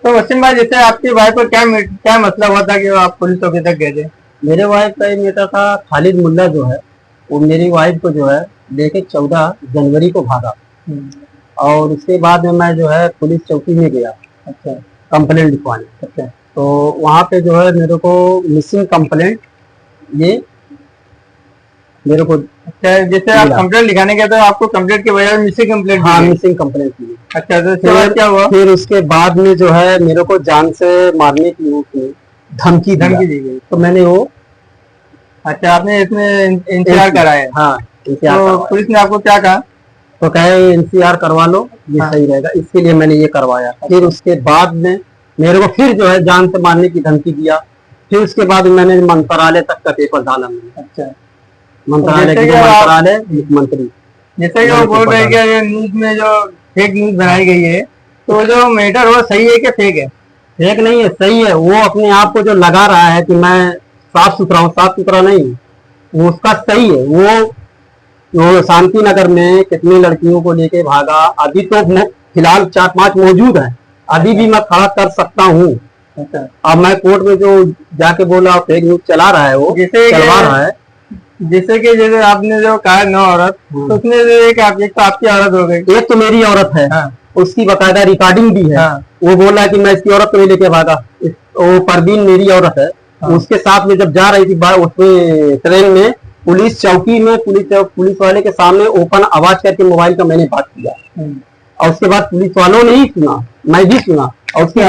तो वसीम भाई, जैसे आपकी वाइफ को क्या मसला हुआ था कि आप पुलिस चौकी तक गए थे? मेरे वाइफ का ये बेटा था खालिद मुल्ला जो है, वो मेरी वाइफ को जो है लेके 14 जनवरी को भागा। और उसके बाद में मैं जो है पुलिस चौकी में गया। अच्छा। कंप्लेंट लिखवाने। अच्छा। तो वहाँ पे जो है मेरे को मिसिंग कंप्लेंट ये मेरे को अच्छा, जैसे आप कंप्लेंट लिखाने गए तो आपको कंप्लेंट के बजाय मिसिंग कंप्लेंट? हाँ, मिसिंग कंप्लेंट की। अच्छा, तो उसके बाद क्या हुआ? फिर उसके बाद में जो है मेरे को जान से मारने की धमकी दी गई। तो मैंने वो। अच्छा, आपने इसमें एनसीआर कराया? हाँ, तो पुलिस ने आपको क्या कहा? तो कहे एनसीआर करवा लो, ये सही रहेगा, इसके लिए मैंने ये करवाया। फिर उसके बाद में मेरे को फिर जो है जान से मारने की धमकी दिया। फिर उसके बाद मैंने मंत्रालय तक का पेपर डाला मैंने। अच्छा। मंत्रालय मंत्री जैसे कि वो बोल रहे हैं कि न्यूज में जो फेक न्यूज बनाई गई है, तो जो मैटर वो सही है कि फेक है? फेक नहीं है, सही है। वो अपने आप को जो लगा रहा है कि मैं साफ सुथरा हूँ, साफ सुथरा नहीं, वो उसका सही है। वो शांति नगर में कितनी लड़कियों को लेके भागा। अभी तो फिलहाल 4-5 मौजूद है, अभी भी मैं खड़ा कर सकता हूँ। अच्छा। अब मैं कोर्ट में जो जाके बोला फेक न्यूज चला रहा है, वो चलवा रहा है। जैसे आपने जो कहा 9 औरत, तो उसमें एक तो आपकी औरत हो गई, एक तो मेरी औरत है। हाँ। उसकी बकायदा रिकॉर्डिंग भी है। हाँ। वो बोला कि मैं इसकी औरत को नहीं लेके भागा। वो परवीन मेरी औरत है। हाँ। उसके साथ में जब जा रही थी उसमें ट्रेन में, पुलिस चौकी में पुलिस वाले के सामने ओपन आवाज करके मोबाइल का मैंने बात किया। और उसके बाद पुलिस वालों ने ही सुना, मैं भी सुना, और उसकी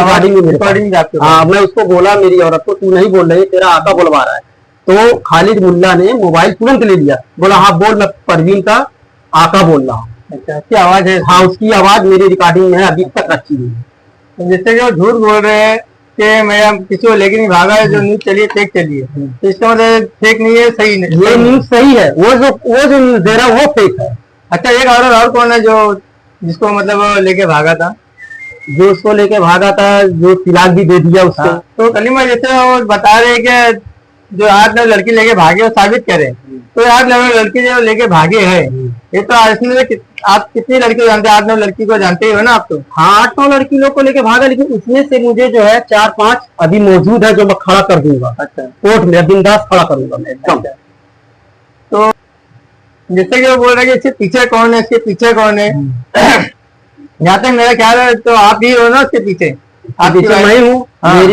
रिकॉर्डिंग। हाँ, मैं उसको बोला मेरी औरत को, तू नहीं बोल रही, तेरा आका बुलवा रहा है। तो खालिद मुल्ला ने मोबाइल तुरंत ले लिया, बोला हाँ बोल, मैं परवीन का आका बोल रहा हूँ। अच्छा, उसकी आवाज है? हाँ, उसकी आवाज मेरी रिकॉर्डिंग में अभी तक रखी हुई है। तो जैसे कि वो झूठ बोल रहे हैं कि मैं किसी को लेके नहीं भागा है, जो न्यूज चली है फेक चली है, तो इसका मतलब फेक नहीं है, सही नहीं? ये न्यूज सही है, वो जो न्यूज दे रहा है वो फेक है। अच्छा, एक और कौन है जो जिसको मतलब लेके भागा था? जो उसको लेके भागा था, जो तिलाक भी दे दिया उसको। तो कलीमा, जैसे वो बता रहे कि जो 8-9 लड़की लेके भागे वो साबित करे, तो 8-9 लड़की जो लेके भागे है, ये तो इसमें आप कितनी लड़की को जानते हैं? 8-9 लड़की को जानते ही हो ना आप तो? हाँ, 8-9 लड़की लोग को लेके भागा, लेकिन उसमें से मुझे जो है 4-5 अभी मौजूद है जो मैं खड़ा कर दूंगा। अच्छा। कोर्ट में बिंदास खड़ा करूंगा मैं एकदम। तो जैसे कि वो बोल रहे हैं कि इसके पीछे कौन है, इसके पीछे कौन है, जहाँ तक मेरा ख्याल है तो आप ही हो ना उसके पीछे? आप पीछे मैं हूँ। हाँ।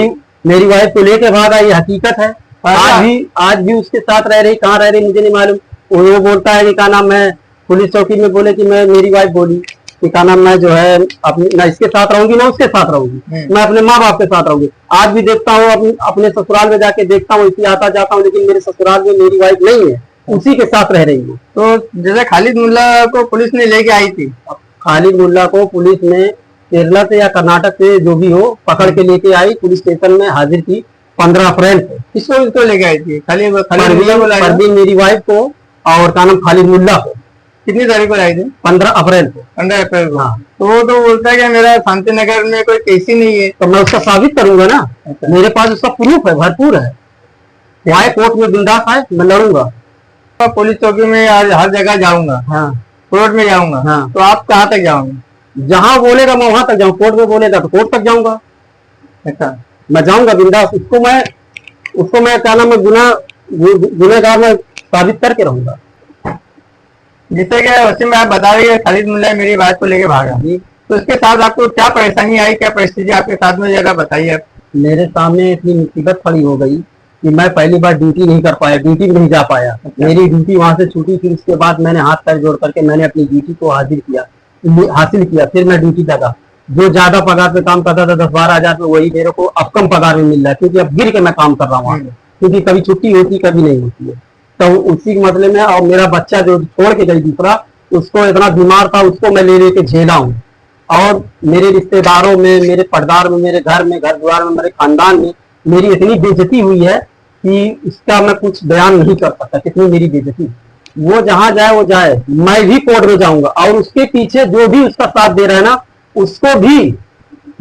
मेरी वाइफ को लेके भागा, ये हकीकत है। आज भी उसके साथ रह रही, कहाँ रह रही मुझे नहीं मालूम। वो बोलता है कि क्या नाम, मैं पुलिस चौकी में बोले कि मेरी वाइफ बोली कि क्या नाम, मैं जो है अपनी ना इसके साथ रहूंगी ना उसके साथ रहूंगी, मैं अपने माँ बाप के साथ रहूंगी। आज भी देखता हूँ अपने ससुराल में जाके देखता हूँ, इसी आता जाता हूँ, लेकिन मेरे ससुराल में मेरी वाइफ नहीं है, उसी के साथ रह रही हूँ। तो जैसे खालिद मुल्ला को पुलिस ने लेके आई थी, खालिद मुल्ला को पुलिस ने केरला से या कर्नाटक से जो भी हो पकड़ के लेके आई, पुलिस स्टेशन में हाजिर की 15 अप्रैल को। किसको लेके आई थी? परवीन मेरी वाइफ को, और का नाम खालिद मुल्ला को। कितनी तारीख को लाई थी? 15 अप्रैल को। 15 अप्रैल को। हाँ। तो वो तो बोलता है कि मेरा शांति नगर में कोई केस ही नहीं है। तो मैं उसका साबित करूंगा ना। अच्छा। मेरे पास उसका प्रूफ है, भरपूर है। वहाँ कोर्ट में बिंदास है, मैं लड़ूंगा। पुलिस चौकी में आज हर जगह जाऊंगा। हाँ। कोर्ट में जाऊंगा। हाँ। तो आप कहाँ तक जाओगे? जहाँ बोलेगा मैं वहां तक जाऊँ। कोर्ट में बोलेगा तो कोर्ट तक जाऊंगा। अच्छा, मैं जाऊंगा बिंदास। उसको मैं क्या नाम, गुनहगार में साबित करके रहूंगा। जिससे कि वसीम भाई आप बता रहे हैं खालिद मुल्ला मेरी बात को लेके भागा, तो उसके साथ आपको क्या परेशानी आई, क्या परिस्थिति आपके साथ में, जरा बताइए आप। मेरे सामने इतनी मुसीबत खड़ी हो गई कि मैं पहली बार ड्यूटी नहीं कर पाया, ड्यूटी नहीं जा पाया। अच्छा। मेरी ड्यूटी वहां से छूटी, फिर उसके बाद मैंने हाथ पैर जोड़ करके मैंने अपनी ड्यूटी को हासिल किया। फिर मैं ड्यूटी लगा। जो ज्यादा पगार पे काम करता था 10-12 हजार में, वही मेरे को अब कम पगार में मिल रहा है, क्योंकि अब गिर के मैं काम कर रहा हूँ, क्योंकि कभी छुट्टी होती कभी नहीं होती है। तो उसी के मसले में, और मेरा बच्चा जो छोड़ के गई दूसरा, उसको इतना बीमार था, उसको मैं ले लेके झेला हूँ। और मेरे रिश्तेदारों में, मेरे पर्दार में, मेरे घर में, घर द्वार में, मेरे खानदान में मेरी इतनी बेइज्जती हुई है कि उसका मैं कुछ बयान नहीं कर सकता, कितनी मेरी बेइज्जती। वो जहां जाए वो जाए, मैं भी कोर्ट में जाऊंगा, और उसके पीछे जो भी उसका साथ दे रहा है ना, उसको भी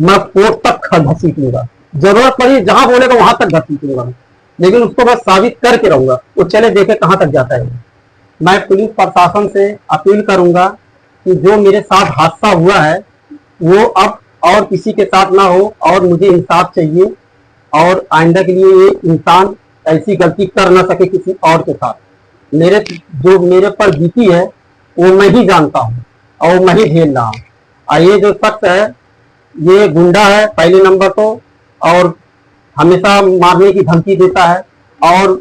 मैं कोर्ट तक घसीट लूंगा। जरूरत पड़ी जहां बोलेगा वहां तक घसीट लूंगा, लेकिन उसको बस साबित करके रहूंगा। वो चले देखे कहां तक जाता है। मैं पुलिस प्रशासन से अपील करूंगा कि जो मेरे साथ हादसा हुआ है वो अब और किसी के साथ ना हो, और मुझे इंसाफ चाहिए, और आइंदा के लिए ये इंसान ऐसी गलती कर ना सके किसी और के साथ। जो मेरे पर बीती है वो मैं ही जानता हूँ और मैं ही झेल रहा हूँ। और ये जो शख्स है ये गुंडा है पहले नंबर तो, और हमेशा मारने की धमकी देता है और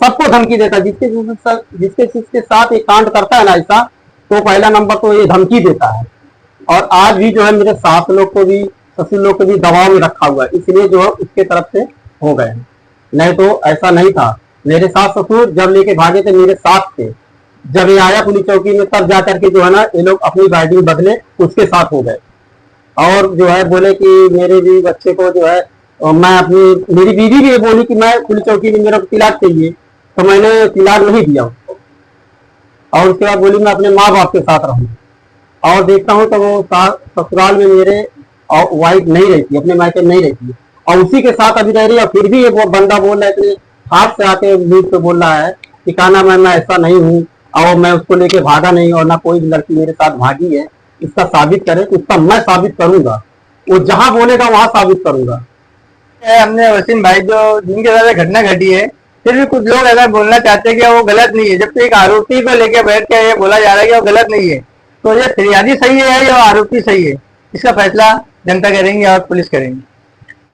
सबको धमकी देता है। जिसके साथ ये कांड करता है ना ऐसा, तो पहला नंबर तो ये धमकी देता है। और आज भी जो है मेरे सास लोग को भी, ससुर लोग को भी दबाव में रखा हुआ है, इसलिए जो है उसके तरफ से हो गए। नहीं तो ऐसा नहीं था। मेरे सास ससुर जब लेके भागे थे मेरे साथ थे, जब ये आया पुलिस चौकी में तब जाकर के जो है ना ये लोग अपनी गाड़ी बदले उसके साथ हो गए। और जो है बोले कि मेरे भी बच्चे को जो है मैं अपनी, मेरी बीवी भी ये बोली कि मैं पुलिस चौकी में मेरा तिलाक चाहिए, तो मैंने तिलाक नहीं दिया उसको। और उसके बाद बोली मैं अपने माँ बाप के साथ रहूँ। और देखता हूँ तो वो ससुराल में मेरे वाइफ नहीं रहती, अपने मायके नहीं रहती, और उसी के साथ अभी रह रही है। फिर भी ये वो बंदा बोल रहा है कि हाथ से आके न्यूज पे बोल रहा है कि कहना मैं ऐसा नहीं हूँ, और मैं उसको लेके भागा नहीं, और ना कोई लड़की मेरे साथ भागी है। इसका साबित करे, उसका मैं साबित करूंगा, वो जहां बोलेगा वहां साबित करूंगा। हमने वसीम भाई जो जिनके साथ घटना घटी है, फिर भी कुछ लोग ऐसा बोलना चाहते हैं कि वो गलत नहीं है, जबकि एक आरोपी को लेके बैठ के ये बोला जा रहा है कि वो गलत नहीं है। तो ये फिरियादी सही है या आरोपी सही है, इसका फैसला जनता करेंगे और पुलिस करेंगे।